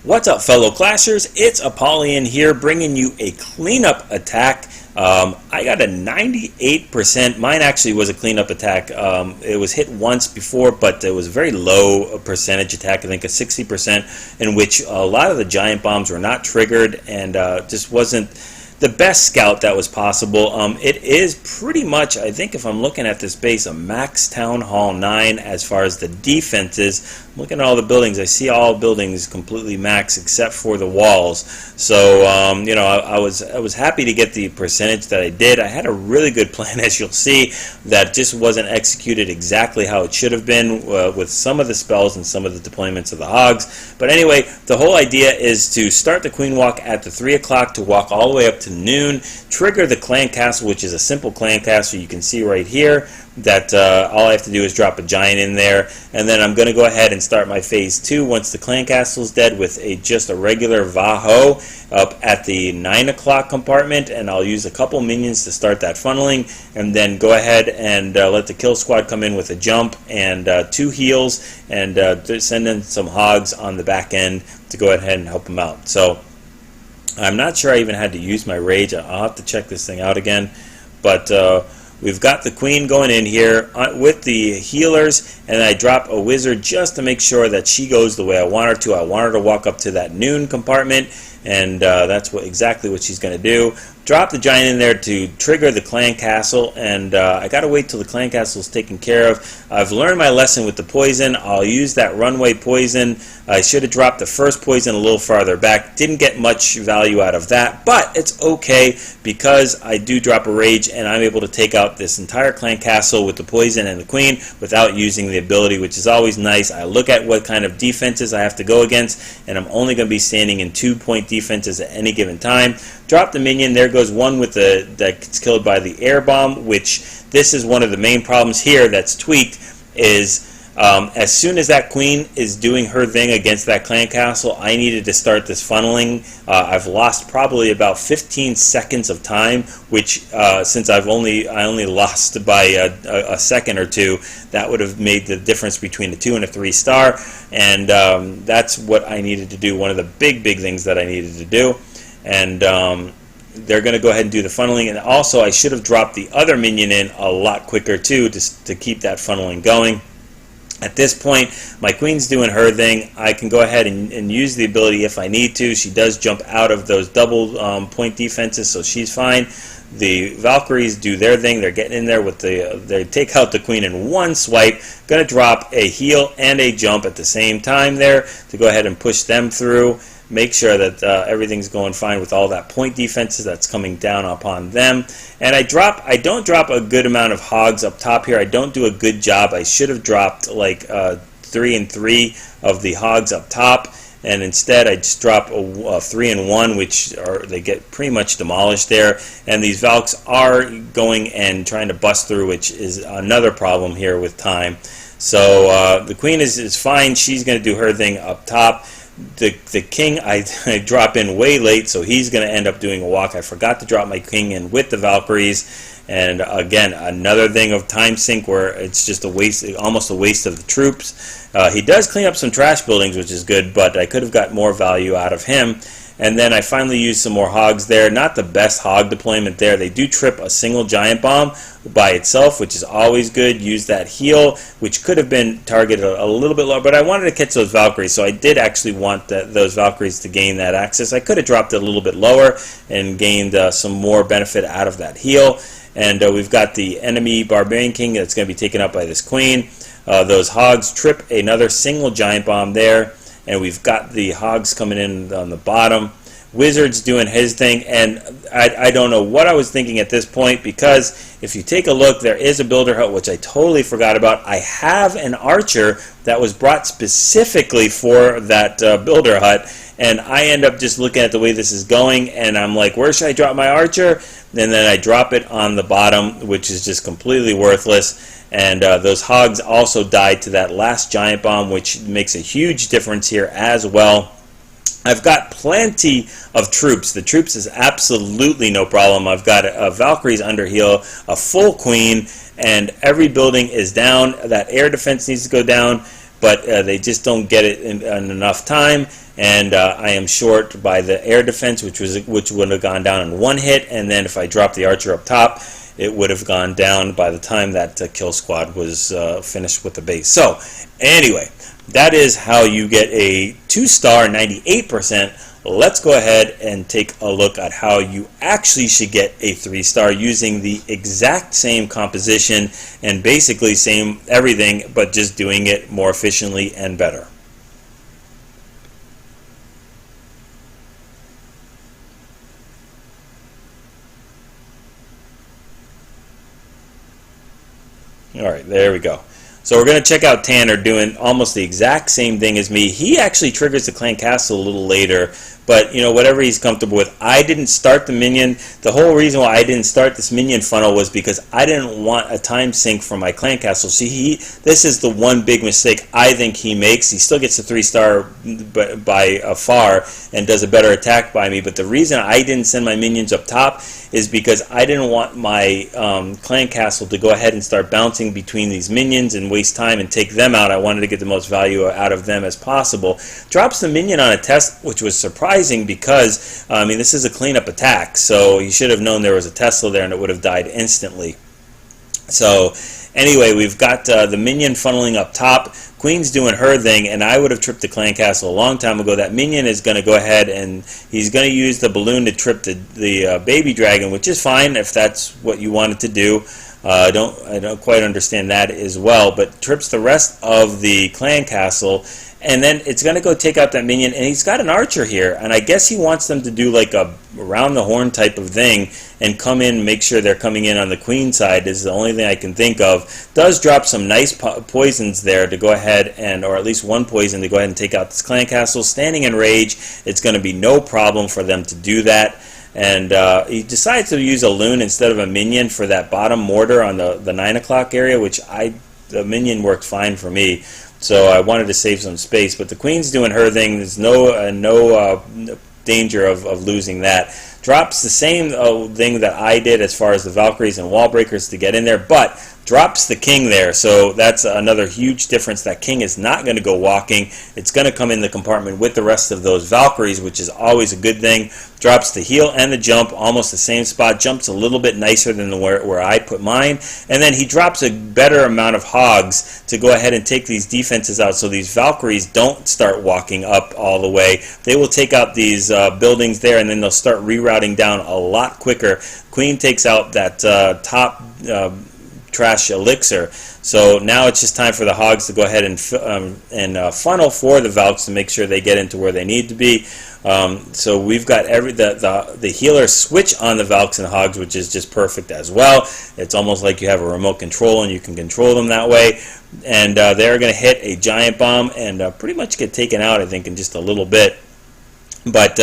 What's up, fellow Clashers? It's Apollyon here, bringing you a cleanup attack. I got a 98%. Mine actually was a cleanup attack. It was hit once before, but it was a very low percentage attack. I think a 60%, in which a lot of the giant bombs were not triggered and just wasn't the best scout that was possible. It is pretty much, I think if I'm looking at this base, a max Town Hall 9 as far as the defense is. I'm looking at all the buildings. I see all buildings completely max except for the walls. So you know, I was happy to get the percentage that I did. I had a really good plan, as you'll see, that just wasn't executed exactly how it should have been with some of the spells and some of the deployments of the hogs. But anyway, the whole idea is to start the Queen Walk at the 3 o'clock to walk all the way up to noon, trigger the clan castle, which is a simple clan castle. You can see right here that all I have to do is drop a giant in there, and then I'm going to go ahead and start my phase 2 once the clan castle is dead with just a regular VaHo up at the 9 o'clock compartment, and I'll use a couple minions to start that funneling, and then go ahead and let the kill squad come in with a jump and 2 heals, and send in some hogs on the back end to go ahead and help them out. So I'm not sure I even had to use my rage. I'll have to check this thing out again, but we've got the queen going in here with the healers, and I drop a wizard just to make sure that she goes the way I want her to. I want her to walk up to that noon compartment, and that's exactly what she's going to do. Drop the giant in there to trigger the clan castle, and I gotta wait till the clan castle is taken care of. I've learned my lesson with the poison. I'll use that runway poison. I should have dropped the first poison a little farther back. Didn't get much value out of that, but it's okay because I do drop a rage and I'm able to take out this entire clan castle with the poison and the queen without using the ability, which is always nice. I look at what kind of defenses I have to go against, and I'm only going to be standing in 2-point defenses at any given time. Drop the minion. There goes one with that gets killed by the air bomb, which this is one of the main problems here that's tweaked, is as soon as that queen is doing her thing against that clan castle, I needed to start this funneling. I've lost probably about 15 seconds of time, which since I only lost by a second or two, that would have made the difference between a 2 and a 3 star, and that's what I needed to do. One of the big things that I needed to do. And they're going to go ahead and do the funneling, and also I should have dropped the other minion in a lot quicker too, just to keep that funneling going. At this point, my queen's doing her thing. I can go ahead and use the ability if I need to. She does jump out of those double point defenses, so she's fine. The Valkyries do their thing. They're getting in there with they take out the queen in one swipe. Going to drop a heal and a jump at the same time there to go ahead and push them through. Make sure that everything's going fine with all that point defenses that's coming down upon them. And I don't drop a good amount of hogs up top here. I don't do a good job. I should have dropped like 3 and 3 of the hogs up top, and instead I just drop a 3 and 1, which they get pretty much demolished there. And these Valks are going and trying to bust through, which is another problem here with time. So the queen is fine. She's going to do her thing up top. The king I drop in way late, so he's going to end up doing a walk. I forgot to drop my king in with the Valkyries, and again, another thing of time sink where it's just a waste, almost a waste of the troops. He does clean up some trash buildings, which is good, but I could have got more value out of him. And then I finally used some more hogs there. Not the best hog deployment there. They do trip a single giant bomb by itself, which is always good. Use that heal, which could have been targeted a little bit lower, but I wanted to catch those Valkyries, so I did actually want those Valkyries to gain that access. I could have dropped it a little bit lower and gained some more benefit out of that heal. And we've got the enemy Barbarian King that's going to be taken up by this queen. Those hogs trip another single giant bomb there. And we've got the hogs coming in on the bottom. Wizard's doing his thing, and I don't know what I was thinking at this point, because if you take a look, there is a builder hut, which I totally forgot about. I have an archer that was brought specifically for that builder hut, and I end up just looking at the way this is going, and I'm like, where should I drop my archer? And then I drop it on the bottom, which is just completely worthless. And those hogs also died to that last giant bomb, which makes a huge difference here as well. I've got plenty of troops. The troops is absolutely no problem. I've got a Valkyries under heal, a full queen, and every building is down. That air defense needs to go down. but they just don't get it in enough time. And I am short by the air defense, which would have gone down in one hit, and then if I drop the archer up top, it would have gone down by the time that kill squad was finished with the base. So anyway, that is how you get a 2-star 98%. Let's go ahead and take a look at how you actually should get a 3-star using the exact same composition and basically same everything, but just doing it more efficiently and better. Alright, there we go. So we're going to check out Tanner doing almost the exact same thing as me. He actually triggers the clan castle a little later, but you know, whatever he's comfortable with. I didn't start the minion. The whole reason why I didn't start this minion funnel was because I didn't want a time sink from my clan castle. See, this is the one big mistake I think he makes. He still gets a 3-star by far and does a better attack by me, but the reason I didn't send my minions up top is because I didn't want my clan castle to go ahead and start bouncing between these minions and waste time and take them out. I wanted to get the most value out of them as possible. Drops the minion on a test, which was surprising because, I mean, this is a cleanup attack, so you should have known there was a Tesla there and it would have died instantly. So anyway, we've got the minion funneling up top. Queen's doing her thing, and I would have tripped the clan castle a long time ago. That minion is going to go ahead and he's going to use the balloon to trip the baby dragon, which is fine if that's what you wanted to do. I don't quite understand that as well, but trips the rest of the clan castle, and then it's going to go take out that minion, and he's got an archer here, and I guess he wants them to do like a around the horn type of thing and come in, make sure they're coming in on the queen side is the only thing I can think of. Does drop some nice poisons there to go ahead and, or at least one poison to go ahead and take out this clan castle. Standing in rage, it's going to be no problem for them to do that. And he decides to use a loon instead of a minion for that bottom mortar on the 9 o'clock area, which the minion worked fine for me. So I wanted to save some space. But the queen's doing her thing. There's no danger of losing that. Drops the same thing that I did as far as the Valkyries and wall breakers to get in there, but drops the king there, so that's another huge difference. That king is not going to go walking. It's going to come in the compartment with the rest of those Valkyries, which is always a good thing. Drops the heal and the jump, almost the same spot. Jumps a little bit nicer than where I put mine. And then he drops a better amount of hogs to go ahead and take these defenses out, so these Valkyries don't start walking up all the way. They will take out these buildings there, and then they'll start rerouting down a lot quicker. Queen takes out that top trash elixir. So now it's just time for the hogs to go ahead and funnel for the Valks to make sure they get into where they need to be. So we've got the healers switch on the Valks and hogs, which is just perfect as well. It's almost like you have a remote control and you can control them that way. And they're going to hit a giant bomb and pretty much get taken out, I think, in just a little bit. But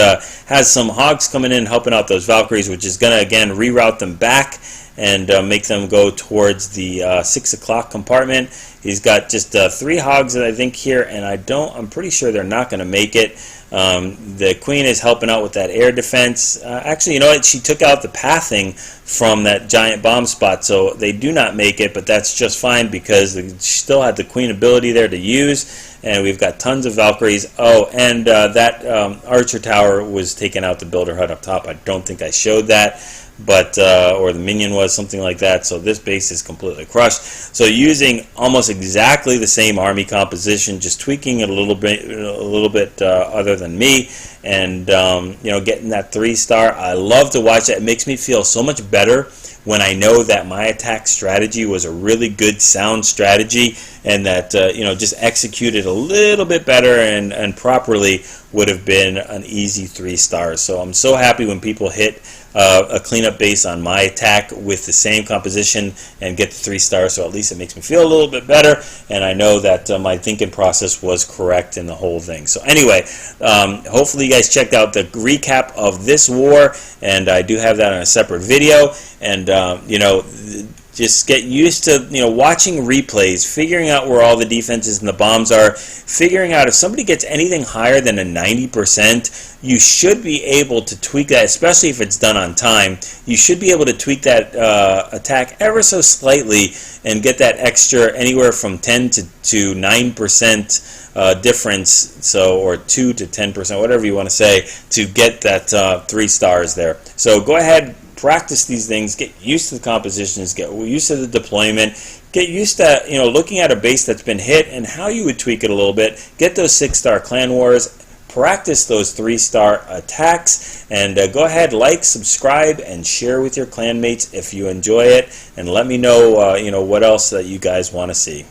has some hogs coming in helping out those Valkyries, which is going to again reroute them back and make them go towards the 6 o'clock compartment. He's got just 3 hogs I think here, and I'm pretty sure they're not going to make it. The queen is helping out with that air defense. Actually, you know what? She took out the pathing from that giant bomb spot, so they do not make it, but that's just fine because she still had the queen ability there to use, and we've got tons of Valkyries. Oh, and that archer tower was taken out to build her hut up top. I don't think I showed that, but or the minion was something like that. So this base is completely crushed. So using almost exactly the same army composition, just tweaking it a little bit other than me, and you know, getting that 3-star. I love to watch that. It makes me feel so much better when I know that my attack strategy was a really good, sound strategy, and that you know, just executed a little bit better and properly would have been an easy 3 stars. So I'm so happy when people hit a cleanup base on my attack with the same composition and get the 3 stars. So at least it makes me feel a little bit better, and I know that my thinking process was correct in the whole thing. So anyway, hopefully you guys checked out the recap of this war, and I do have that on a separate video. And you know, Just get used to, watching replays, figuring out where all the defenses and the bombs are, figuring out if somebody gets anything higher than a 90%, you should be able to tweak that, especially if it's done on time. You should be able to tweak that attack ever so slightly and get that extra anywhere from 10 to 9% difference, so, or 2 to 10%, whatever you want to say, to get that 3 stars there. So go ahead, practice these things, get used to the compositions, get used to the deployment, get used to looking at a base that's been hit and how you would tweak it a little bit. Get those 6-star clan wars, practice those 3-star attacks, and go ahead, like, subscribe, and share with your clanmates if you enjoy it, and let me know what else that you guys want to see.